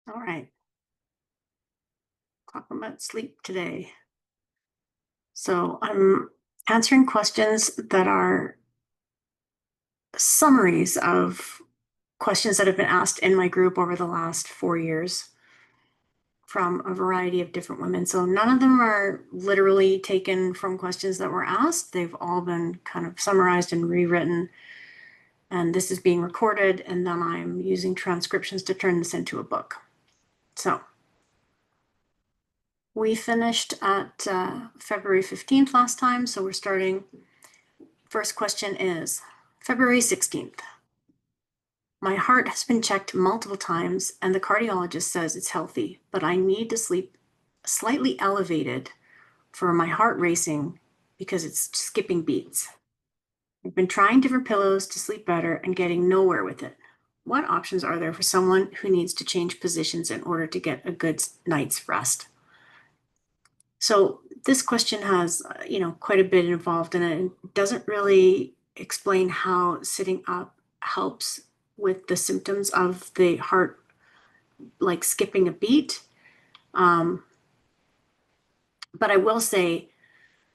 All right. Talk about sleep today. So I'm answering questions that are summaries of questions that have been asked in my group over the last 4 years from a variety of different women. So none of them are literally taken from questions that were asked. They've all been kind of summarized and rewritten. And this is being recorded, and then I'm using transcriptions to turn this into a book. So we finished at February 15th last time, so we're starting. First question is February 16th. My heart has been checked multiple times and the cardiologist says it's healthy, but I need to sleep slightly elevated for my heart racing because it's skipping beats. I've been trying different pillows to sleep better and getting nowhere with it. What options are there for someone who needs to change positions in order to get a good night's rest? So this question has, quite a bit involved in it. It doesn't really explain how sitting up helps with the symptoms of the heart, like skipping a beat. Um, but I will say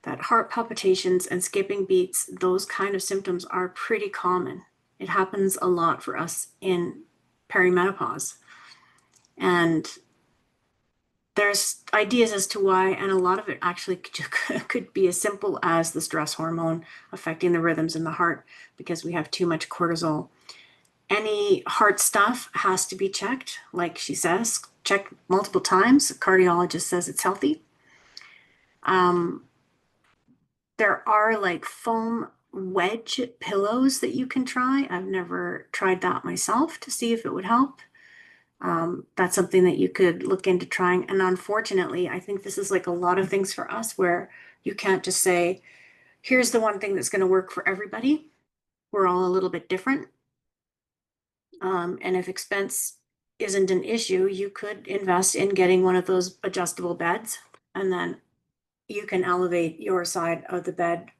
that heart palpitations and skipping beats, those kind of symptoms are pretty common. It happens a lot for us in perimenopause. And there's ideas as to why, and a lot of it actually could be as simple as the stress hormone affecting the rhythms in the heart because we have too much cortisol. Any heart stuff has to be checked, like she says, checked multiple times. The cardiologist says it's healthy. Um, there are like foam wedge pillows that you can try. I've never tried that myself to see if it would help. That's something that you could look into trying. And unfortunately, I think this is like a lot of things for us where you can't just say, here's the one thing that's going to work for everybody. We're all a little bit different. And if expense isn't an issue, you could invest in getting one of those adjustable beds, and then you can elevate your side of the bed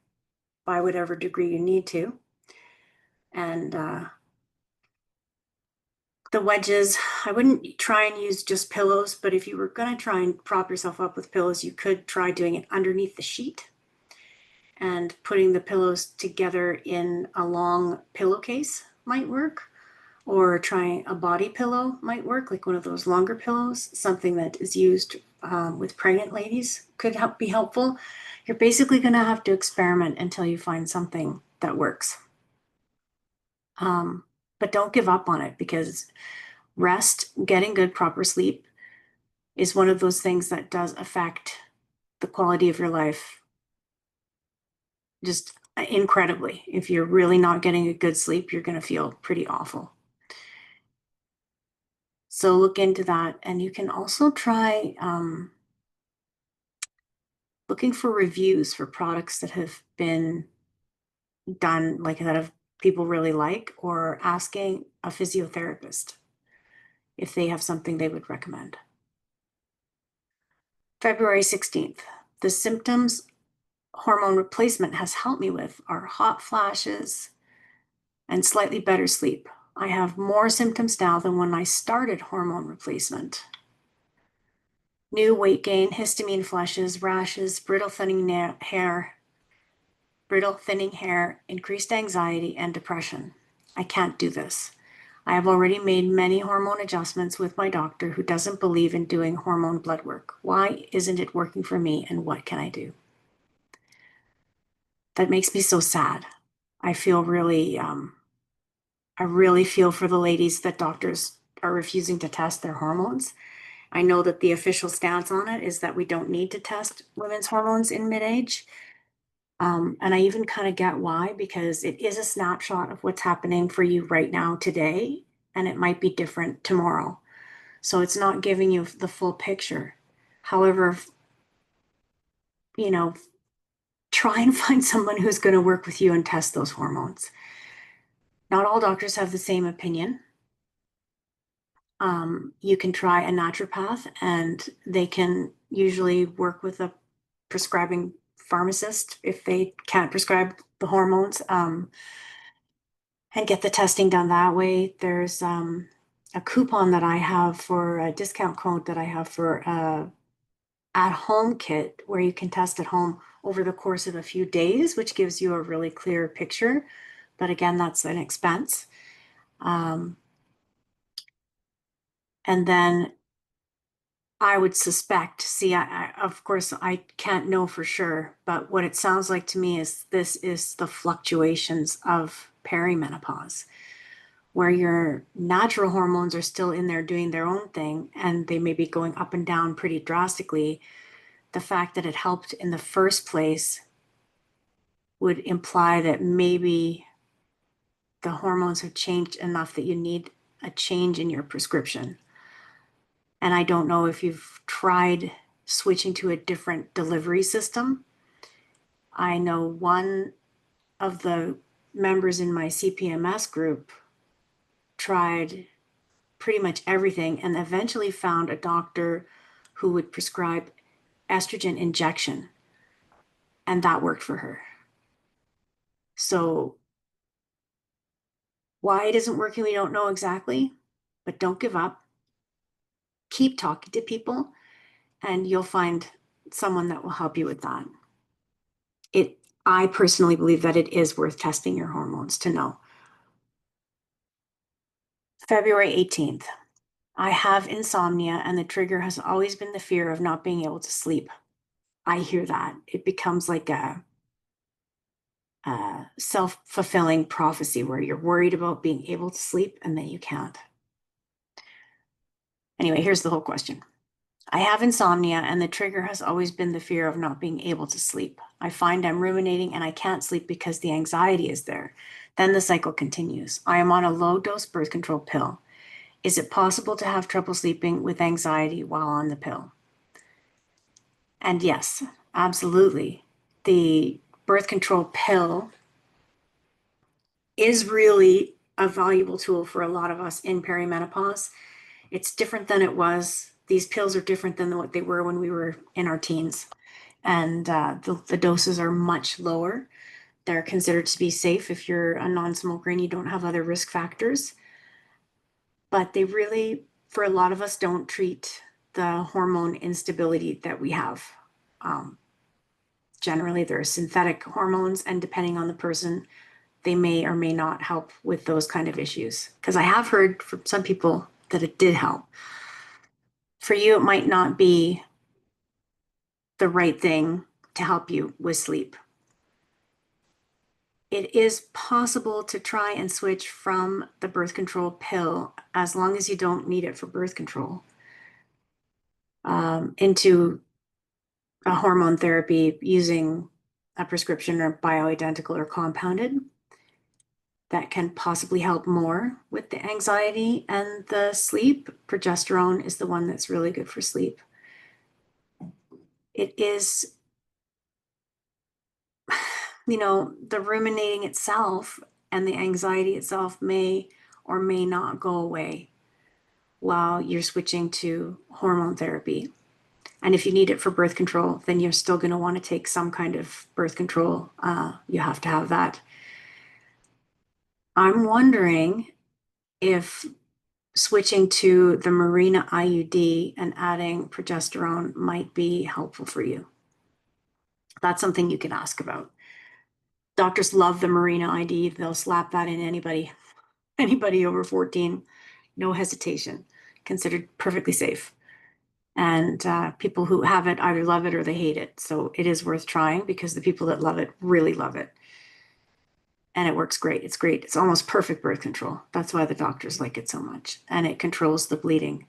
by whatever degree you need to. And the wedges, I wouldn't try and use just pillows, but if you were going to try and prop yourself up with pillows, you could try doing it underneath the sheet and putting the pillows together in a long pillowcase might work, or trying a body pillow might work, like one of those longer pillows, something that is used with pregnant ladies could be helpful. You're basically going to have to experiment until you find something that works. But don't give up on it because rest, getting good, proper sleep is one of those things that does affect the quality of your life just incredibly. If you're really not getting a good sleep, you're going to feel pretty awful. So look into that. And you can also try looking for reviews for products that have been done, like that have people really like, or asking a physiotherapist if they have something they would recommend. February 16th, the symptoms hormone replacement has helped me with are hot flashes and slightly better sleep. I have more symptoms now than when I started hormone replacement. New weight gain, histamine flushes, rashes, brittle thinning hair, increased anxiety, and depression. I can't do this. I have already made many hormone adjustments with my doctor who doesn't believe in doing hormone blood work. Why isn't it working for me and what can I do? That makes me so sad. I feel really, I really feel for the ladies that doctors are refusing to test their hormones. I know that the official stance on it is that we don't need to test women's hormones in mid-age. And I even kind of get why, because it is a snapshot of what's happening for you right now today, and it might be different tomorrow. So it's not giving you the full picture. However, you know, try and find someone who's going to work with you and test those hormones. Not all doctors have the same opinion. You can try a naturopath, and they can usually work with a prescribing pharmacist if they can't prescribe the hormones, and get the testing done that way. There's a coupon that I have for a discount code that I have for a at-home kit where you can test at home over the course of a few days, which gives you a really clear picture. But again, that's an expense. And then I would suspect, see, of course, I can't know for sure, but what it sounds like to me is this is the fluctuations of perimenopause, where your natural hormones are still in there doing their own thing and they may be going up and down pretty drastically. The fact that it helped in the first place would imply that maybe the hormones have changed enough that you need a change in your prescription. And I don't know if you've tried switching to a different delivery system. I know one of the members in my CPMS group tried pretty much everything and eventually found a doctor who would prescribe estrogen injection, and that worked for her. So why it isn't working, we don't know exactly, but don't give up. Keep talking to people and you'll find someone that will help you with that. I personally believe that it is worth testing your hormones to know. February 18th. I have insomnia and the trigger has always been the fear of not being able to sleep. I hear that. It becomes like a self-fulfilling prophecy where you're worried about being able to sleep and then you can't. Anyway, here's the whole question. I have insomnia and the trigger has always been the fear of not being able to sleep. I find I'm ruminating and I can't sleep because the anxiety is there. Then the cycle continues. I am on a low dose birth control pill. Is it possible to have trouble sleeping with anxiety while on the pill? And yes, absolutely. The birth control pill is really a valuable tool for a lot of us in perimenopause. It's different than it was. These pills are different than what they were when we were in our teens. And the doses are much lower. They're considered to be safe if you're a non-smoker and you don't have other risk factors. But they really, for a lot of us, don't treat the hormone instability that we have. Generally, there are synthetic hormones, and depending on the person, they may or may not help with those kind of issues. Because I have heard from some people that it did help. For you, it might not be the right thing to help you with sleep. It is possible to try and switch from the birth control pill, as long as you don't need it for birth control, into a hormone therapy using a prescription or bioidentical or compounded that can possibly help more with the anxiety and the sleep. Progesterone is the one that's really good for sleep. It is, the ruminating itself and the anxiety itself may or may not go away while you're switching to hormone therapy. And if you need it for birth control, then you're still going to want to take some kind of birth control. You have to have that. I'm wondering if switching to the Mirena IUD and adding progesterone might be helpful for you. That's something you can ask about. Doctors love the Mirena ID. They'll slap that in anybody over 14, no hesitation, considered perfectly safe. And people who have it either love it or they hate it. So it is worth trying because the people that love it really love it. And it works great. It's great. It's almost perfect birth control. That's why the doctors like it so much. And it controls the bleeding.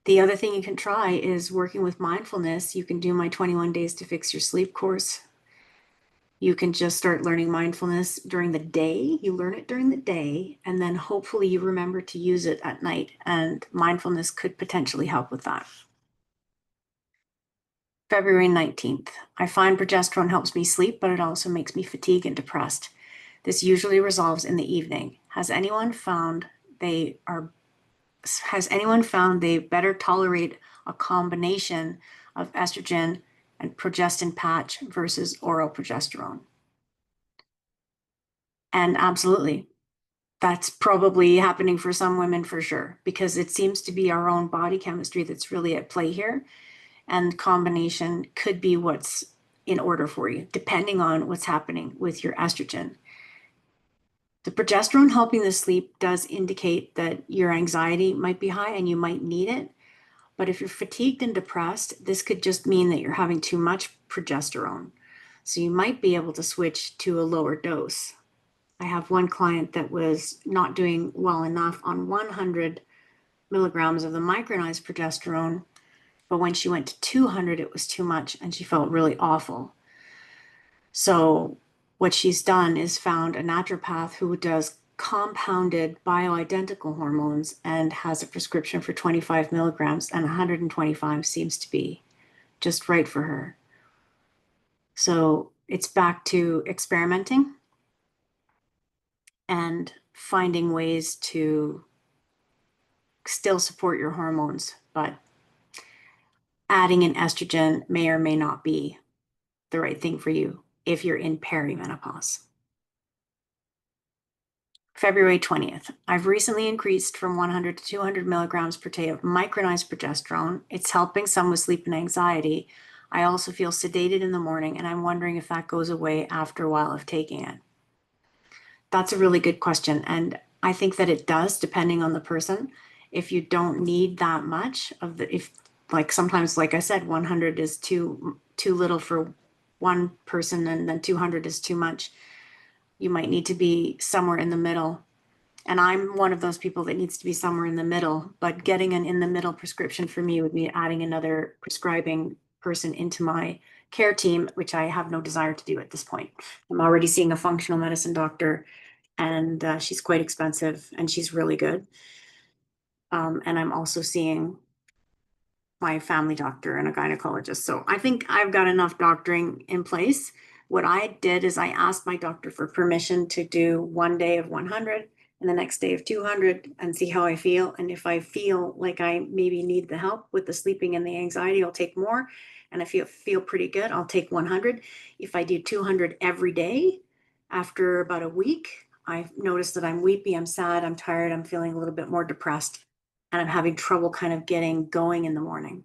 The other thing you can try is working with mindfulness. You can do my 21 Days to Fix Your Sleep course. You can just start learning mindfulness during the day. You learn it during the day, and then hopefully you remember to use it at night. And mindfulness could potentially help with that. February 19th. I find progesterone helps me sleep, but it also makes me fatigued and depressed. This usually resolves in the evening. Has anyone found they better tolerate a combination of estrogen and progestin patch versus oral progesterone? And absolutely, that's probably happening for some women for sure, because it seems to be our own body chemistry that's really at play here. And combination could be what's in order for you, depending on what's happening with your estrogen. The progesterone helping the sleep does indicate that your anxiety might be high and you might need it. But if you're fatigued and depressed, this could just mean that you're having too much progesterone. So you might be able to switch to a lower dose. I have one client that was not doing well enough on 100 milligrams of the micronized progesterone, but when she went to 200, it was too much and she felt really awful. So what she's done is found a naturopath who does compounded bioidentical hormones and has a prescription for 25 milligrams, and 125 seems to be just right for her. So it's back to experimenting and finding ways to still support your hormones, but adding an estrogen may or may not be the right thing for you if you're in perimenopause. February 20th, I've recently increased from 100 to 200 milligrams per day of micronized progesterone. It's helping some with sleep and anxiety. I also feel sedated in the morning, and I'm wondering if that goes away after a while of taking it. That's a really good question. And I think that it does, depending on the person. If you don't need that much of the, if like sometimes, like I said, 100 is too little for one person, and then 200 is too much. You might need to be somewhere in the middle. And I'm one of those people that needs to be somewhere in the middle, but getting an in the middle prescription for me would be adding another prescribing person into my care team, which I have no desire to do at this point. I'm already seeing a functional medicine doctor, and she's quite expensive and she's really good. And I'm also seeing my family doctor and a gynecologist. So I think I've got enough doctoring in place. What I did is I asked my doctor for permission to do one day of 100 and the next day of 200 and see how I feel. And if I feel like I maybe need the help with the sleeping and the anxiety, I'll take more. And if you feel pretty good, I'll take 100. If I do 200 every day, after about a week, I've noticed that I'm weepy, I'm sad, I'm tired, I'm feeling a little bit more depressed, and I'm having trouble kind of getting going in the morning.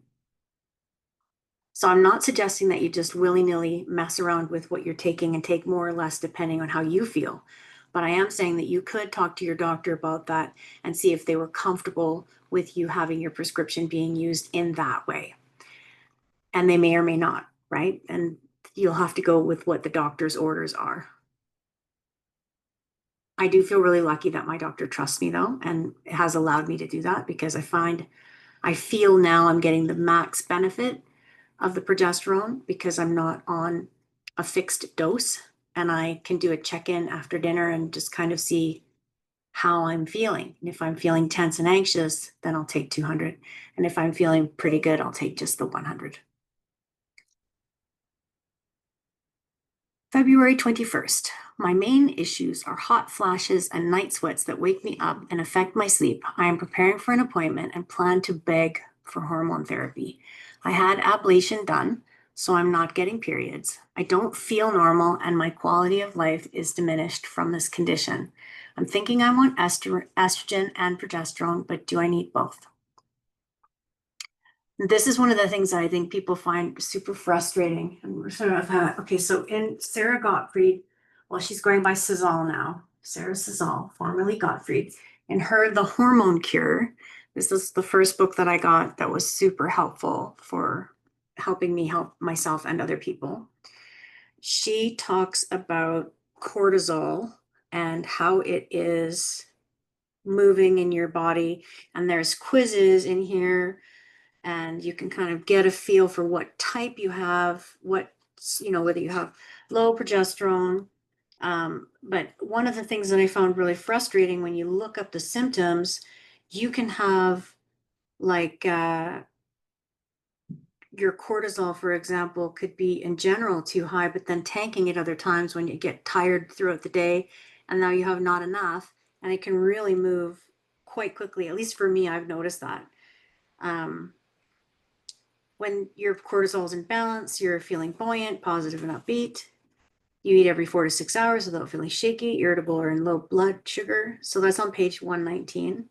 So I'm not suggesting that you just willy-nilly mess around with what you're taking and take more or less depending on how you feel. But I am saying that you could talk to your doctor about that and see if they were comfortable with you having your prescription being used in that way. And they may or may not, right? And you'll have to go with what the doctor's orders are. I do feel really lucky that my doctor trusts me though, and has allowed me to do that, because I feel now I'm getting the max benefit of the progesterone because I'm not on a fixed dose, and I can do a check-in after dinner and just kind of see how I'm feeling. And if I'm feeling tense and anxious, then I'll take 200. And if I'm feeling pretty good, I'll take just the 100. February 21st. My main issues are hot flashes and night sweats that wake me up and affect my sleep. I am preparing for an appointment and plan to beg for hormone therapy. I had ablation done, so I'm not getting periods. I don't feel normal, and my quality of life is diminished from this condition. I'm thinking I want estrogen and progesterone, but do I need both? This is one of the things that I think people find super frustrating. And we're sort of, okay, so in Sarah Gottfried, well, she's going by Cazal now, Sarah Cazal, formerly Gottfried. In her The Hormone Cure, this is the first book that I got that was super helpful for helping me help myself and other people. She talks about cortisol and how it is moving in your body. And there's quizzes in here, and you can kind of get a feel for what type you have, whether you have low progesterone. But one of the things that I found really frustrating, when you look up the symptoms, you can have like your cortisol, for example, could be in general too high, but then tanking at other times when you get tired throughout the day, and now you have not enough, and it can really move quite quickly. At least for me, I've noticed that. When your cortisol is in balance, you're feeling buoyant, positive, and upbeat. You eat every 4 to 6 hours without feeling shaky, irritable, or in low blood sugar. So that's on page 119.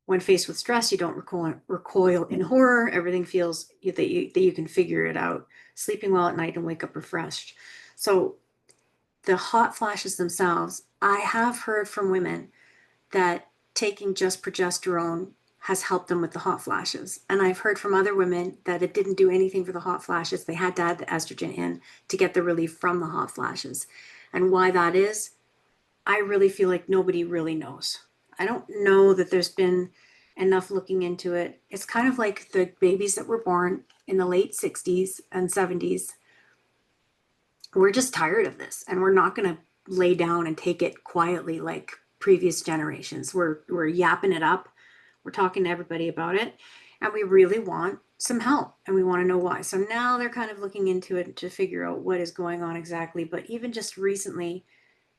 When faced with stress, you don't recoil in horror. Everything feels that you can figure it out. Sleeping well at night and wake up refreshed. So the hot flashes themselves, I have heard from women that taking just progesterone has helped them with the hot flashes. And I've heard from other women that it didn't do anything for the hot flashes. They had to add the estrogen in to get the relief from the hot flashes. And why that is, I really feel like nobody really knows. I don't know that there's been enough looking into it. It's kind of like the babies that were born in the late 60s and 70s. We're just tired of this, and we're not going to lay down and take it quietly like previous generations. We're yapping it up. We're talking to everybody about it, and we really want some help, and we want to know why. So now they're kind of looking into it to figure out what is going on exactly. But even just recently,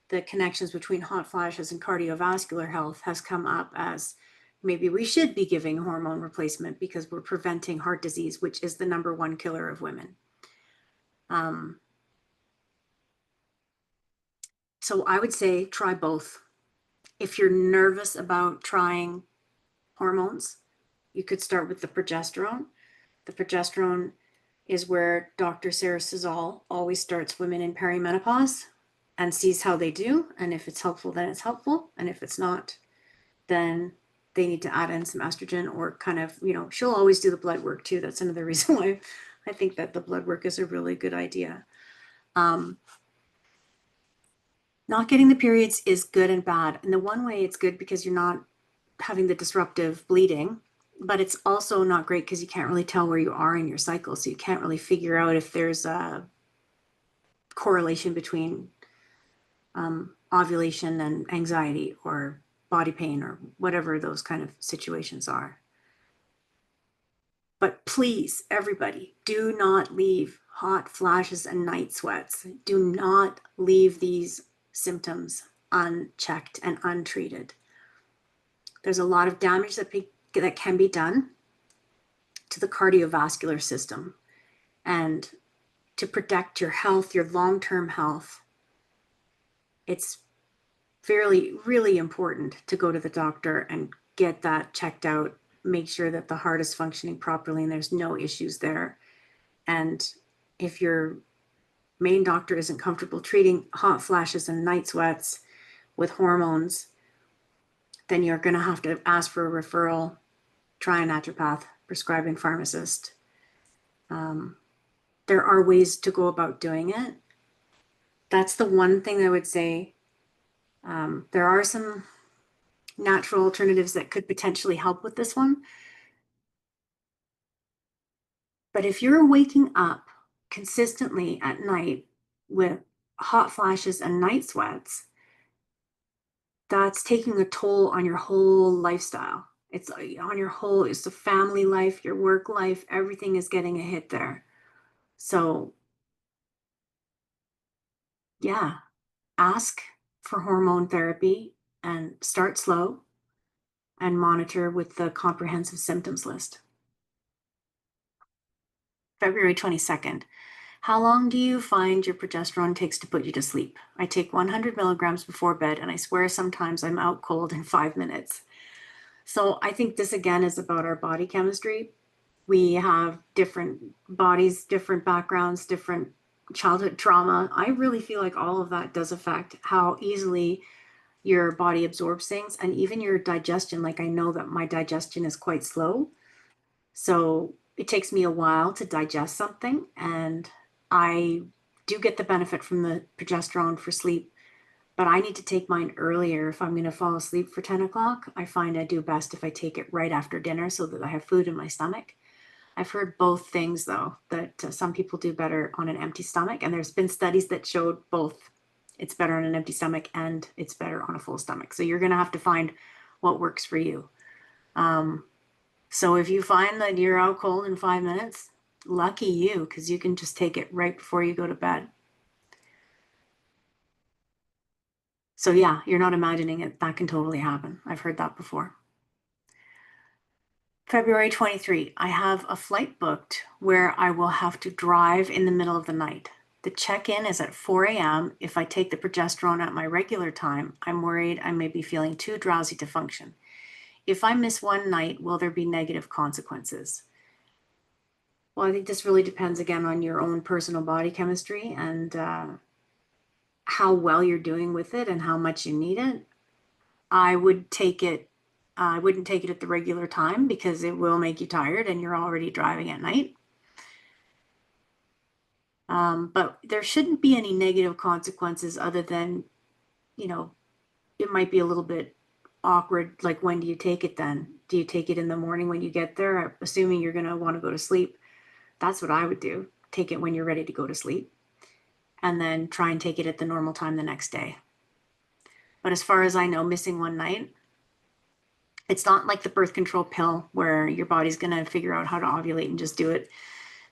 the connections between hot flashes and cardiovascular health has come up as maybe we should be giving hormone replacement because we're preventing heart disease, which is the #1 killer of women. So I would say try both. If you're nervous about trying hormones, you could start with the progesterone. The progesterone is where Dr. Sarah Szal always starts women in perimenopause and sees how they do. And if it's helpful, then it's helpful. And if it's not, then they need to add in some estrogen or kind of, she'll always do the blood work too. That's another reason why I think that the blood work is a really good idea. Not getting the periods is good and bad. And the one way it's good because you're not having the disruptive bleeding, but it's also not great because you can't really tell where you are in your cycle. So you can't really figure out if there's a correlation between ovulation and anxiety or body pain or whatever those kind of situations are. But please, everybody, do not leave hot flashes and night sweats. Do not leave these symptoms unchecked and untreated. There's a lot of damage that can be done to the cardiovascular system. And to protect your health, your long-term health, it's really important to go to the doctor and get that checked out, make sure that the heart is functioning properly and there's no issues there. And if your main doctor isn't comfortable treating hot flashes and night sweats with hormones, then you're going to have to ask for a referral, try a naturopath, prescribing pharmacist. There are ways to go about doing it. That's the one thing I would say. There are some natural alternatives that could potentially help with this one. But if you're waking up consistently at night with hot flashes and night sweats, that's taking a toll on your whole lifestyle. It's on your whole, it's the family life, your work life, everything is getting a hit there. So yeah, ask for hormone therapy and start slow and monitor with the comprehensive symptoms list. February 22nd. How long do you find your progesterone takes to put you to sleep? I take 100 milligrams before bed, and I swear sometimes I'm out cold in 5 minutes. So I think this again is about our body chemistry. We have different bodies, different backgrounds, different childhood trauma. I really feel like all of that does affect how easily your body absorbs things and even your digestion. Like I know that my digestion is quite slow. So it takes me a while to digest something, and I do get the benefit from the progesterone for sleep, but I need to take mine earlier if I'm going to fall asleep for 10 o'clock. I find I do best if I take it right after dinner so that I have food in my stomach. I've heard both things, though, that some people do better on an empty stomach, and there's been studies that showed both. It's better on an empty stomach and it's better on a full stomach. So you're going to have to find what works for you. So if you find that you're out cold in 5 minutes, lucky you, because you can just take it right before you go to bed. So yeah, you're not imagining it. That can totally happen. I've heard that before. February 23, I have a flight booked where I will have to drive in the middle of the night. The check-in is at 4 a.m. If I take the progesterone at my regular time, I'm worried I may be feeling too drowsy to function. If I miss one night, will there be negative consequences? Well, I think this really depends again on your own personal body chemistry and how well you're doing with it and how much you need it. I wouldn't take it at the regular time because it will make you tired and you're already driving at night. But there shouldn't be any negative consequences other than, you know, it might be a little bit awkward. Like, when do you take it then? Do you take it in the morning when you get there? Assuming you're going to want to go to sleep. That's what I would do. Take it when you're ready to go to sleep and then try and take it at the normal time the next day. But as far as I know, missing one night, it's not like the birth control pill where your body's going to figure out how to ovulate and just do it.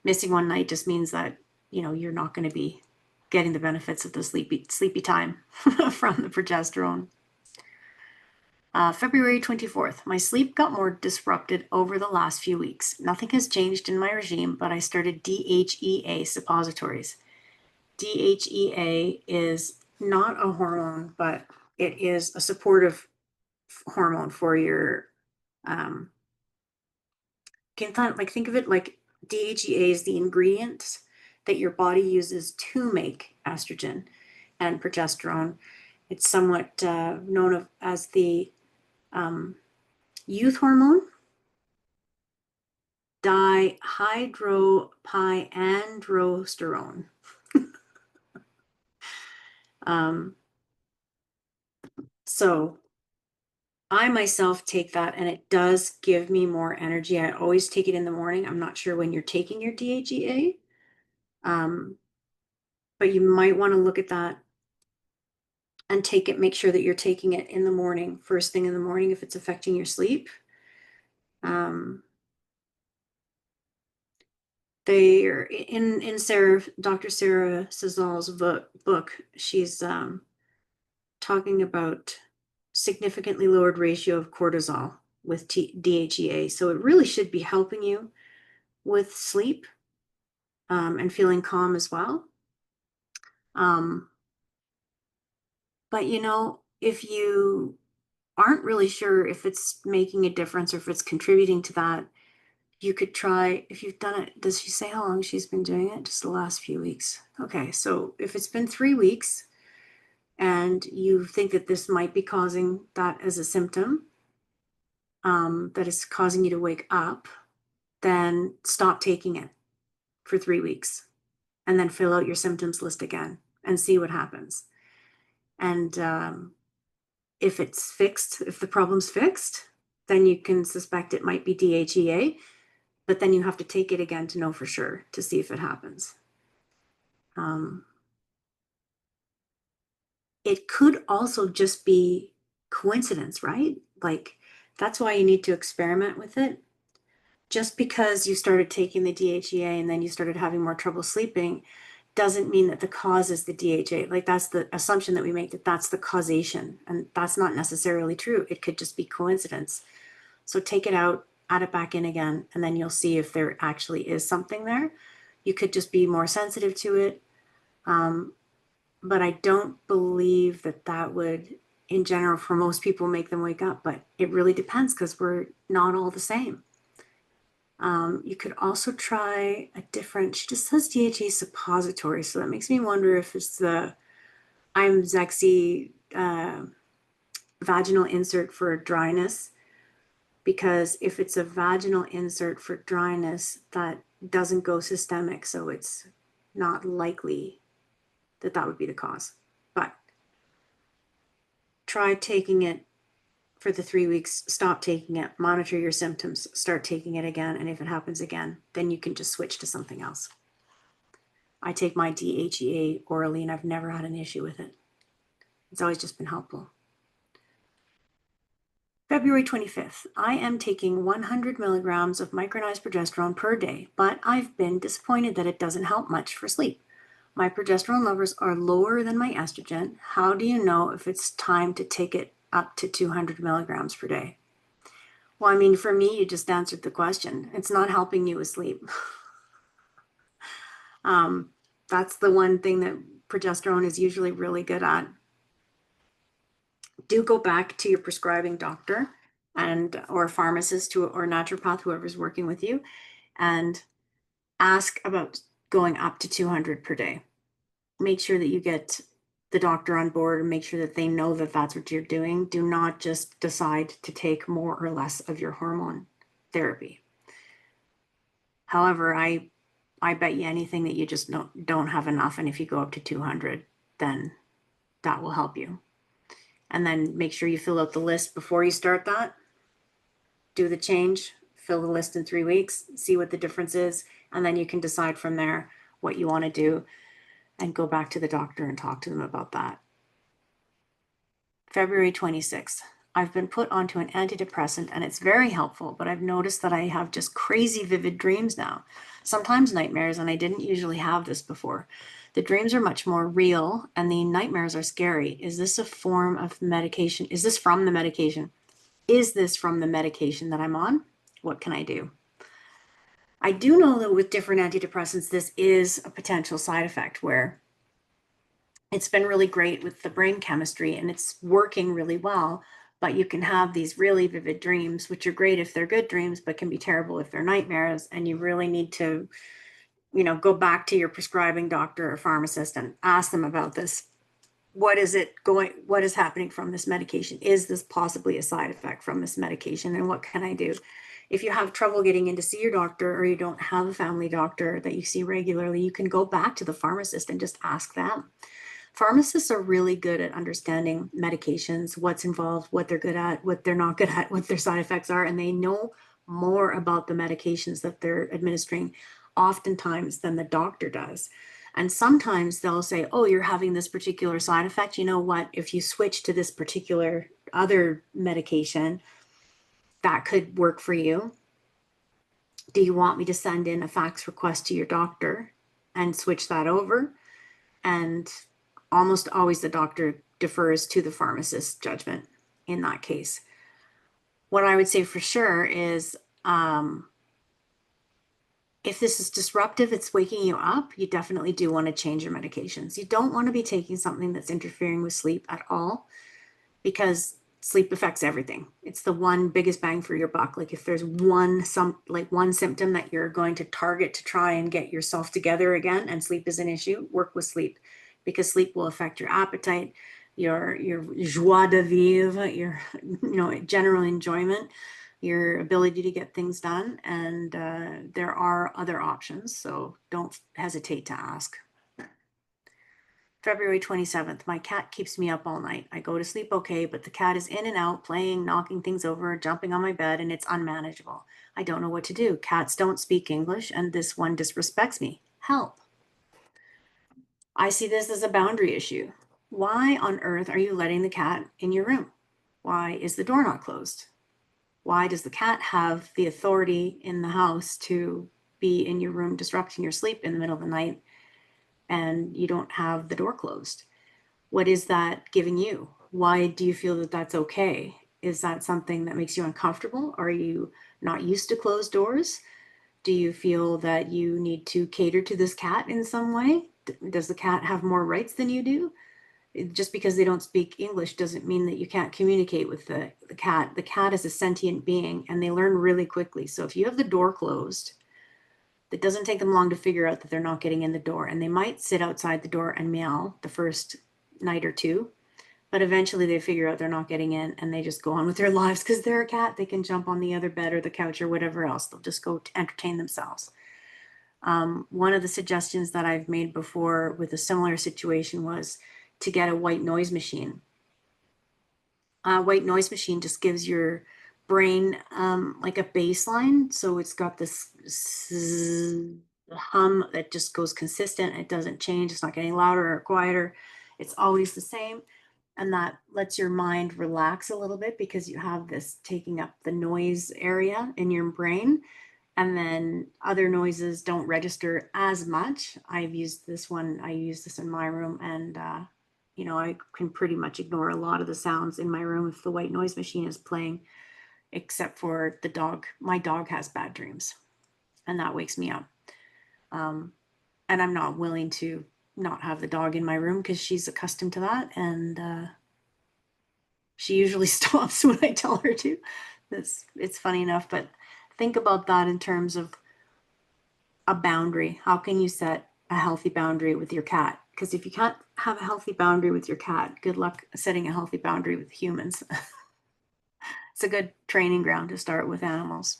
Missing one night just means that, you know, you're not going to be getting the benefits of the sleepy time from the progesterone. February 24th, my sleep got more disrupted over the last few weeks. Nothing has changed in my regime, but I started DHEA suppositories. DHEA is not a hormone, but it is a supportive hormone for your, think of it like DHEA is the ingredient that your body uses to make estrogen and progesterone. It's somewhat known as the youth hormone, dihydropyandrosterone. So I myself take that and it does give me more energy. I always take it in the morning. I'm not sure when you're taking your DHEA, but you might want to look at that and take it, make sure that you're taking it in the morning, first thing in the morning, if it's affecting your sleep. They are in Dr. Sarah Sazal's book, she's talking about significantly lowered ratio of cortisol with DHEA. So it really should be helping you with sleep and feeling calm as well. But you know, if you aren't really sure if it's making a difference or if it's contributing to that, you could try, if you've done it, does she say how long she's been doing it? Just the last few weeks. Okay, so if it's been 3 weeks and you think that this might be causing that as a symptom, that is causing you to wake up, then stop taking it for 3 weeks and then fill out your symptoms list again and see what happens. And if it's fixed, if the problem's fixed, then you can suspect it might be DHEA, but then you have to take it again to know for sure to see if it happens. It could also just be coincidence, right? Like, that's why you need to experiment with it. Just because you started taking the DHEA and then you started having more trouble sleeping doesn't mean that the cause is the DHEA. Like, that's the assumption that we make, that that's the causation, and that's not necessarily true. It could just be coincidence. So take it out, add it back in again, and then you'll see if there actually is something there. You could just be more sensitive to it. But I don't believe that that would, in general, for most people, make them wake up. But it really depends because we're not all the same. You could also try a different, she just says DHA suppository. So that makes me wonder if it's the Imzexi vaginal insert for dryness. Because if it's a vaginal insert for dryness, that doesn't go systemic. So it's not likely that that would be the cause. But try taking it for the 3 weeks, stop taking it, monitor your symptoms, start taking it again. And if it happens again, then you can just switch to something else. I take my DHEA orally and I've never had an issue with it. It's always just been helpful. February 25th, I am taking 100 milligrams of micronized progesterone per day, but I've been disappointed that it doesn't help much for sleep. My progesterone levels are lower than my estrogen. How do you know if it's time to take it up to 200 milligrams per day? Well, I mean, for me, you just answered the question. It's not helping you with sleep. That's the one thing that progesterone is usually really good at. Do go back to your prescribing doctor and or pharmacist or naturopath, whoever's working with you, and ask about going up to 200 per day. Make sure that you get the doctor on board and make sure that they know that that's what you're doing. Do not just decide to take more or less of your hormone therapy. However, I bet you anything that you just don't have enough. And if you go up to 200, then that will help you. And then make sure you fill out the list before you start that. Do the change, fill the list in 3 weeks, see what the difference is, and then you can decide from there what you want to do and go back to the doctor and talk to them about that. February 26th. I've been put onto an antidepressant and it's very helpful, but I've noticed that I have just crazy vivid dreams now. Sometimes nightmares, and I didn't usually have this before. The dreams are much more real and the nightmares are scary. Is this a form of medication? Is this from the medication? Is this from the medication that I'm on? What can I do? I do know that with different antidepressants, this is a potential side effect where it's been really great with the brain chemistry and it's working really well, but you can have these really vivid dreams, which are great if they're good dreams, but can be terrible if they're nightmares. And you really need to, go back to your prescribing doctor or pharmacist and ask them about this. What is happening from this medication? Is this possibly a side effect from this medication? And what can I do? If you have trouble getting in to see your doctor or you don't have a family doctor that you see regularly, you can go back to the pharmacist and just ask them. Pharmacists are really good at understanding medications, what's involved, what they're good at, what they're not good at, what their side effects are, and they know more about the medications that they're administering oftentimes than the doctor does. And sometimes they'll say, oh, you're having this particular side effect. You know what? If you switch to this particular other medication, that could work for you. Do you want me to send in a fax request to your doctor and switch that over? And almost always the doctor defers to the pharmacist's judgment in that case. What I would say for sure is if this is disruptive, it's waking you up, you definitely do want to change your medications. You don't want to be taking something that's interfering with sleep at all because sleep affects everything. It's the one biggest bang for your buck. Like if there's one symptom that you're going to target to try and get yourself together again and sleep is an issue, work with sleep because sleep will affect your appetite, your joie de vivre, your general enjoyment, your ability to get things done. And there are other options, so don't hesitate to ask. February 27th, my cat keeps me up all night. I go to sleep okay, but the cat is in and out, playing, knocking things over, jumping on my bed, and it's unmanageable. I don't know what to do. Cats don't speak English, and this one disrespects me. Help. I see this as a boundary issue. Why on earth are you letting the cat in your room? Why is the door not closed? Why does the cat have the authority in the house to be in your room disrupting your sleep in the middle of the night and you don't have the door closed? What is that giving you? Why do you feel that that's okay? Is that something that makes you uncomfortable? Are you not used to closed doors? Do you feel that you need to cater to this cat in some way? Does the cat have more rights than you do? Just because they don't speak English doesn't mean that you can't communicate with the cat. The cat is a sentient being and they learn really quickly. So if you have the door closed, it doesn't take them long to figure out that they're not getting in the door. And they might sit outside the door and meow the first night or two, but eventually they figure out they're not getting in and they just go on with their lives because they're a cat. They can jump on the other bed or the couch or whatever else. They'll just go to entertain themselves. One of the suggestions that I've made before with a similar situation was to get a white noise machine. A white noise machine just gives your brain like a baseline. So it's got this hum that just goes consistent. It doesn't change. It's not getting louder or quieter. It's always the same. And that lets your mind relax a little bit because you have this taking up the noise area in your brain. And then other noises don't register as much. I've used this one. I use this in my room and I can pretty much ignore a lot of the sounds in my room if the white noise machine is playing, except for the dog. My dog has bad dreams and that wakes me up. and I'm not willing to not have the dog in my room because she's accustomed to that. And she usually stops when I tell her to. It's funny enough, but think about that in terms of a boundary. How can you set a healthy boundary with your cat? Because if you can't have a healthy boundary with your cat, good luck setting a healthy boundary with humans. It's a good training ground to start with animals.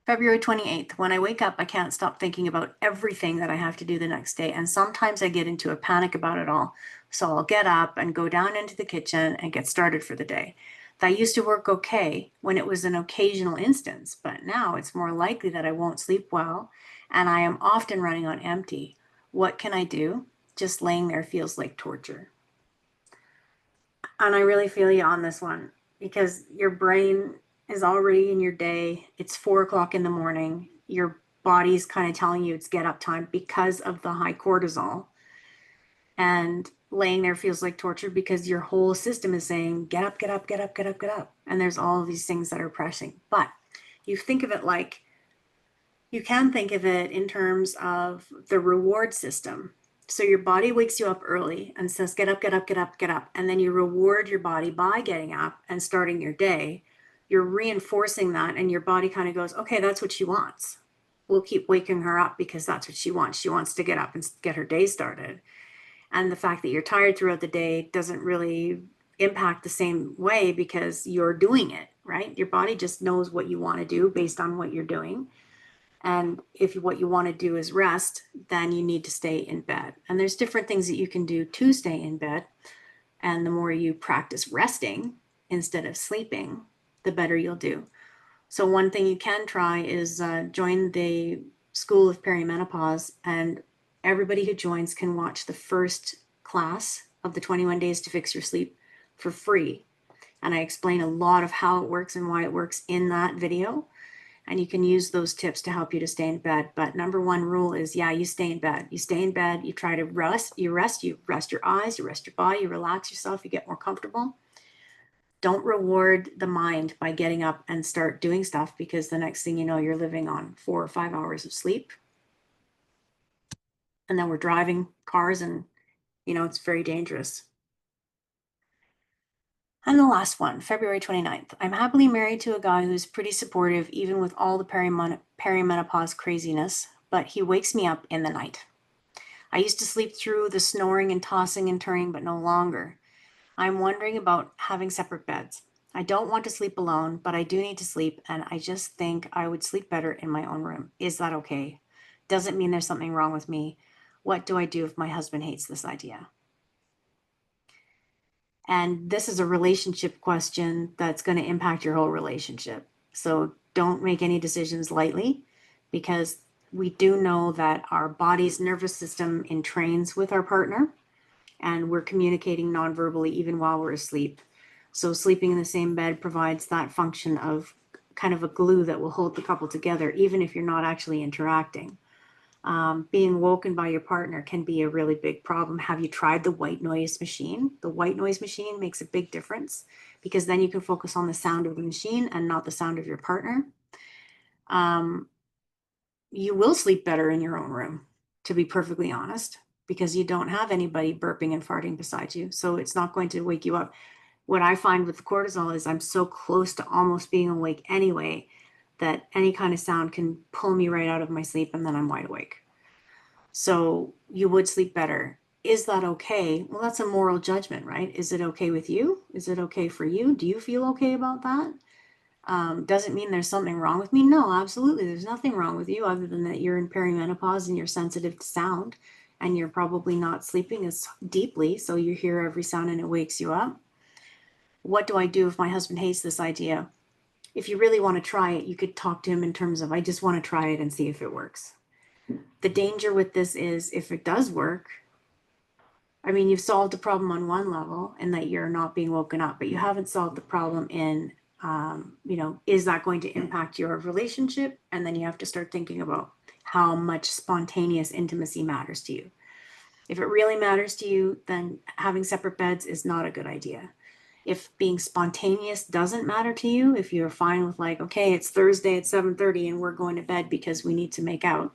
February 28th, when I wake up, I can't stop thinking about everything that I have to do the next day. And sometimes I get into a panic about it all. So I'll get up and go down into the kitchen and get started for the day. That used to work okay when it was an occasional instance, but now it's more likely that I won't sleep well and I am often running on empty. What can I do? Just laying there feels like torture. And I really feel you on this one because your brain is already in your day. It's 4 o'clock in the morning. Your body's kind of telling you it's get up time because of the high cortisol. And laying there feels like torture because your whole system is saying, get up, get up, get up, get up, get up. And there's all of these things that are pressing. But you think of it like, you can think of it in terms of the reward system. So your body wakes you up early and says, get up, get up, get up, get up. And then you reward your body by getting up and starting your day. You're reinforcing that, and your body kind of goes, okay, that's what she wants. We'll keep waking her up because that's what she wants. She wants to get up and get her day started. And the fact that you're tired throughout the day doesn't really impact the same way because you're doing it, right? Your body just knows what you want to do based on what you're doing. And if what you want to do is rest, then you need to stay in bed. And there's different things that you can do to stay in bed. And the more you practice resting instead of sleeping, the better you'll do. So one thing you can try is join the School of Perimenopause, and everybody who joins can watch the first class of the 21 Days to Fix Your Sleep for free. And I explain a lot of how it works and why it works in that video. And you can use those tips to help you to stay in bed. But number one rule is, yeah, you stay in bed. You stay in bed, you try to rest, you rest your eyes, you rest your body, you relax yourself, you get more comfortable. Don't reward the mind by getting up and start doing stuff, because the next thing you know, you're living on 4 or 5 hours of sleep. And then we're driving cars and, it's very dangerous. And the last one, February 29th. I'm happily married to a guy who's pretty supportive, even with all the perimenopause craziness, but he wakes me up in the night. I used to sleep through the snoring and tossing and turning, but no longer. I'm wondering about having separate beds. I don't want to sleep alone, but I do need to sleep, and I just think I would sleep better in my own room. Is that okay? Doesn't mean there's something wrong with me. What do I do if my husband hates this idea? And this is a relationship question that's going to impact your whole relationship. So don't make any decisions lightly, because we do know that our body's nervous system entrains with our partner, and we're communicating non-verbally even while we're asleep. So sleeping in the same bed provides that function of kind of a glue that will hold the couple together, even if you're not actually interacting. Being woken by your partner can be a really big problem. Have you tried the white noise machine? The white noise machine makes a big difference, because then you can focus on the sound of the machine and not the sound of your partner. You will sleep better in your own room, to be perfectly honest, because you don't have anybody burping and farting beside you. So it's not going to wake you up. What I find with the cortisol is I'm so close to almost being awake anyway, that any kind of sound can pull me right out of my sleep, and then I'm wide awake. So you would sleep better. Is that okay? Well, that's a moral judgment, right? Is it okay with you? Is it okay for you? Do you feel okay about that? Doesn't mean there's something wrong with me. No, absolutely. There's nothing wrong with you other than that you're in perimenopause and you're sensitive to sound, and you're probably not sleeping as deeply. So you hear every sound and it wakes you up. What do I do if my husband hates this idea? If you really want to try it, you could talk to him in terms of, I just want to try it and see if it works. The danger with this is, if it does work, I mean, you've solved the problem on one level in that you're not being woken up, but you haven't solved the problem in, is that going to impact your relationship? And then you have to start thinking about how much spontaneous intimacy matters to you. If it really matters to you, then having separate beds is not a good idea. If being spontaneous doesn't matter to you, if you're fine with, like, okay, it's Thursday at 7:30 and we're going to bed because we need to make out,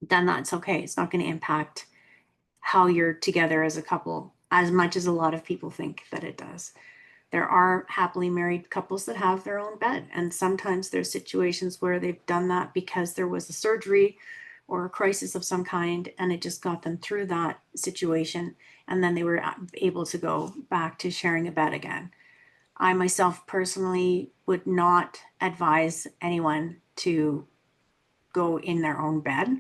then that's okay. It's not going to impact how you're together as a couple as much as a lot of people think that it does. There are happily married couples that have their own bed, and sometimes there's situations where they've done that because there was a surgery or a crisis of some kind, and it just got them through that situation, and then they were able to go back to sharing a bed again. I myself personally would not advise anyone to go in their own bed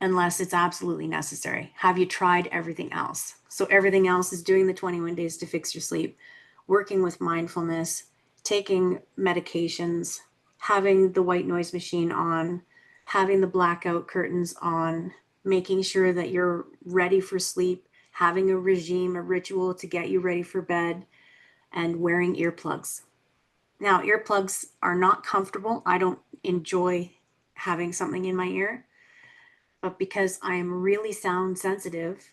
unless it's absolutely necessary. Have you tried everything else? So everything else is doing the 21 days to fix your sleep, working with mindfulness, taking medications, having the white noise machine on, having the blackout curtains on, making sure that you're ready for sleep, having a regime, a ritual to get you ready for bed, and wearing earplugs. Now, earplugs are not comfortable. I don't enjoy having something in my ear, but because I am really sound sensitive,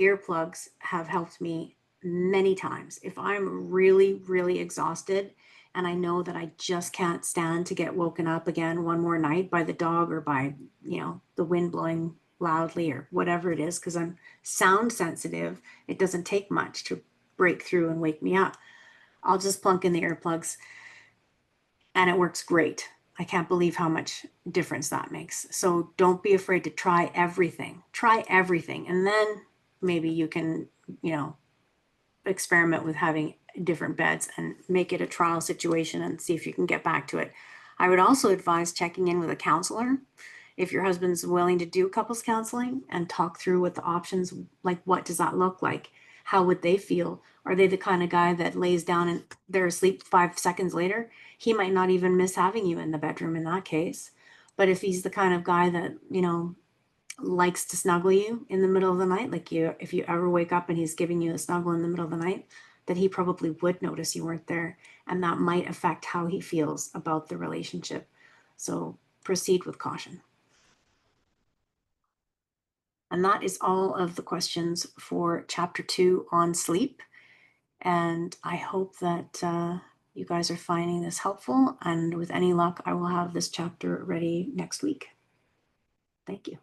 earplugs have helped me many times. If I'm really, really exhausted and I know that I just can't stand to get woken up again one more night by the dog or by, the wind blowing loudly or whatever it is, because I'm sound sensitive, it doesn't take much to break through and wake me up. I'll just plunk in the earplugs and it works great. I can't believe how much difference that makes. So don't be afraid to try everything. Try everything. And then maybe you can, experiment with having different beds and make it a trial situation and see if you can get back to it. I would also advise checking in with a counselor if your husband's willing to do couples counseling and talk through what the options, like what does that look like? How would they feel? Are they the kind of guy that lays down and they're asleep 5 seconds later? He might not even miss having you in the bedroom in that case. But if he's the kind of guy that, likes to snuggle you in the middle of the night, like if you ever wake up and he's giving you a snuggle in the middle of the night, that he probably would notice you weren't there. And that might affect how he feels about the relationship. So proceed with caution. And that is all of the questions for chapter 2 on sleep. And I hope that you guys are finding this helpful. And with any luck, I will have this chapter ready next week. Thank you.